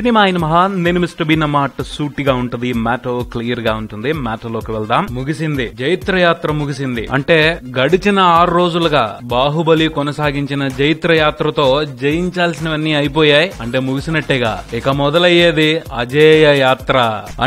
Cinema అయిన మహా నేను మిస్టర్ బీన్ మాట సూటిగా ఉంటది, మ్యాటో క్లియర్ గా ఉంటుంది. మ్యాటోలోకి వెళ్దాం. ముగిసింది జైత్రయాత్ర, ముగిసింది. అంటే గడిచిన 6 రోజులుగా బాహుబలి కొనసాగించిన జైత్రయాత్రతో జయించాల్సినవన్నీ అయిపోయాయి, అంటే ముగిసినట్టేగా. ఇక మొదలయ్యేది అజేయ యాత్ర.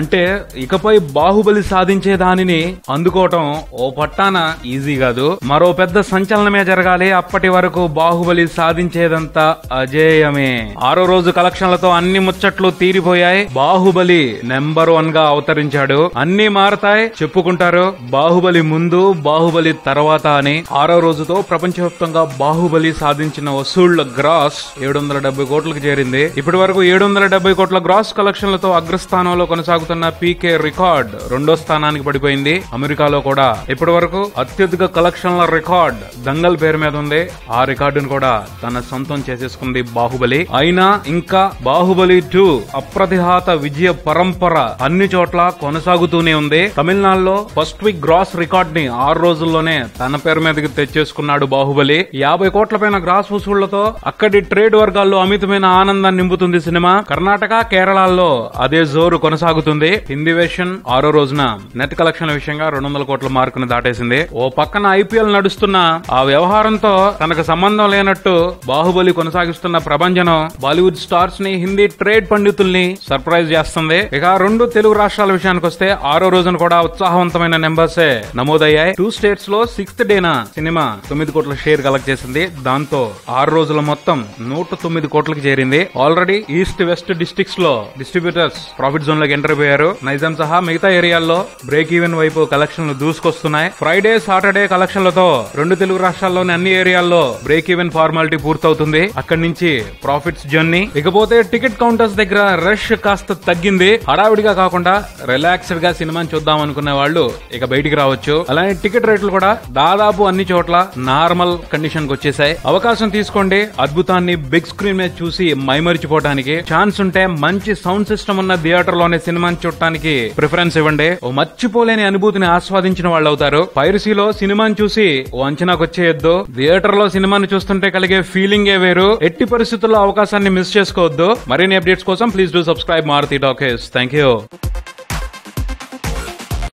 అంటే ఇకపై బాహుబలి సాధించే దానిని అందుకోవటం ఓ పట్టాన ఈజీ కాదు, మరో పెద్ద సంచలనమే జరగాలి. అప్పటి వరకు బాహుబలి సాధించేదంతా అజేయమే. 6వ రోజు కలెక్షన్లతో అన్ని ముచ్చట్లు తీరిపోయాయి. బాహుబలి నెంబర్ 1 గా అవతరించాడు. అన్ని మారతాయి, చెప్పుకుంటారు బాహుబలి ముందు బాహుబలి తర్వాత అని. 6వ రోజుతో ప్రపంచవ్యాప్తంగా బాహుబలి సాధించిన వసూళ్ల గ్రాస్ 770 కోట్లకు చేరింది. ఇప్పటి వరకు 770 కోట్ల గ్రాస్ కలెక్షన్లతో అగ్రస్థానంలో కొనసాగుతున్న పీకే రికార్డ్ 2వ స్థానానికి పడిపోయింది. అమెరికాలో కూడా ఇప్పటి వరకు అత్యధిక కలెక్షన్ల రికార్డ్ దంగల్ పేరు మీద ఉంది. ఆ రికార్డును కూడా తన సొంతం చేసేసుకుంది బాహుబలి. అయినా ఇంకా బాహుబలి 2 అప్రతిహత విజయ పరంపర అన్ని చోట్ల కొనసాగుతూనే ఉంది. తమిళనాడులో ఫస్ట్ వీక్ గ్రాస్ రికార్డ్ ని 6 రోజుల్లోనే తన పేరు మీదకి తెచ్చేసుకున్నాడు బాహుబలి. 50 కోట్ల పైన గ్రాస్ వసూళ్లతో అక్కడి ట్రేడ్ వర్గాల్లో అమితమైన ఆనందాన్ని నింపుతుంది సినిమా. కర్ణాటక, కేరళలో అదే జోరు కొనసాగుతుంది. హిందీ వెర్షన్ 6వ రోజున నెట్ కలెక్షన్ విషయంగా 200 కోట్ల మార్కును దాటేసింది. ఓ పక్కన ఐపీఎల్ నడుస్తున్న ఆ వ్యవహారంతో తనకు సంబంధం లేనట్టు బాహుబలి కొనసాగిస్తున్న ప్రభంజనం బాలీవుడ్ స్టార్స్ ని, హిందీ ట్రేడ్ పండితుల్ని సర్ప్రైజ్ చేస్తుంది. ఇక 2 తెలుగు రాష్ట్రాల విషయానికి వస్తే 6వ రోజున కూడా ఉత్సాహవంతమైన నెంబర్సే నమోదయ్యాయి. 2 స్టేట్స్ లో 6th డేన సినిమా 9 కోట్ల షేర్ కలెక్ట్ చేసింది. దాంతో 6 రోజుల మొత్తం 109 కోట్లకి చేరింది. ఆల్రెడీ ఈస్ట్ వెస్ట్ డిస్ట్రిక్ట్స్ లో డిస్ట్రిబ్యూటర్స్ ప్రాఫిట్ జోన్ లోకి ఎంటర్ అయ్యారు. నైజాం సహా మిగతా ఏరియాల్లో బ్రేక్ ఈవెన్ వైపు కలెక్షన్లు దూసుకొస్తున్నాయి. ఫ్రైడే, సాటర్డే కలెక్షన్లతో 2 తెలుగు రాష్ట్రాల్లోని అన్ని ఏరియాల్లో బ్రేక్ ఈవెన్ ఫార్మాలిటీ పూర్తవుతుంది. అక్కడి నుంచి ప్రాఫిట్స్ జర్నీ. ఇకపోతే టికెట్ కౌంటర్స్ దగ్గర రష్ కాస్త తగ్గింది. హడావిడిగా కాకుండా రిలాక్స్డ్ గా సినిమాని చూద్దాం అనుకునే వాళ్ళు ఇక బయటికి రావచ్చు. అలానే టికెట్ రేట్లు కూడా దాదాపు అన్ని చోట్ల నార్మల్ కండిషన్ కి వచ్చేసాయి. అవకాశం తీసుకోండి, అద్భుతాన్ని బిగ్ స్క్రీన్ మీద చూసి మైమరిచిపోవడానికి. ఛాన్స్ ఉంటే మంచి సౌండ్ సిస్టమ్ ఉన్న థియేటర్ లోనే సినిమాని చూడటానికి ప్రిఫరెన్స్ ఇవ్వండి. ఓ మర్చిపోలేని అనుభూతిని ఆస్వాదించిన వాళ్ళు అవుతారు. పైరసీలో సినిమాని చూసి ఓ అంచనాకు వచ్చేయొద్దు. థియేటర్ లో సినిమాని చూస్తుంటే కలిగే ఫీలింగే వేరు. ఎట్టి పరిస్థితుల్లో అవకాశాన్ని మిస్ చేసుకోవద్దు. మరిన్ని అప్డేట్స్ కోసం please do subscribe Maruthi talkies. Thank you.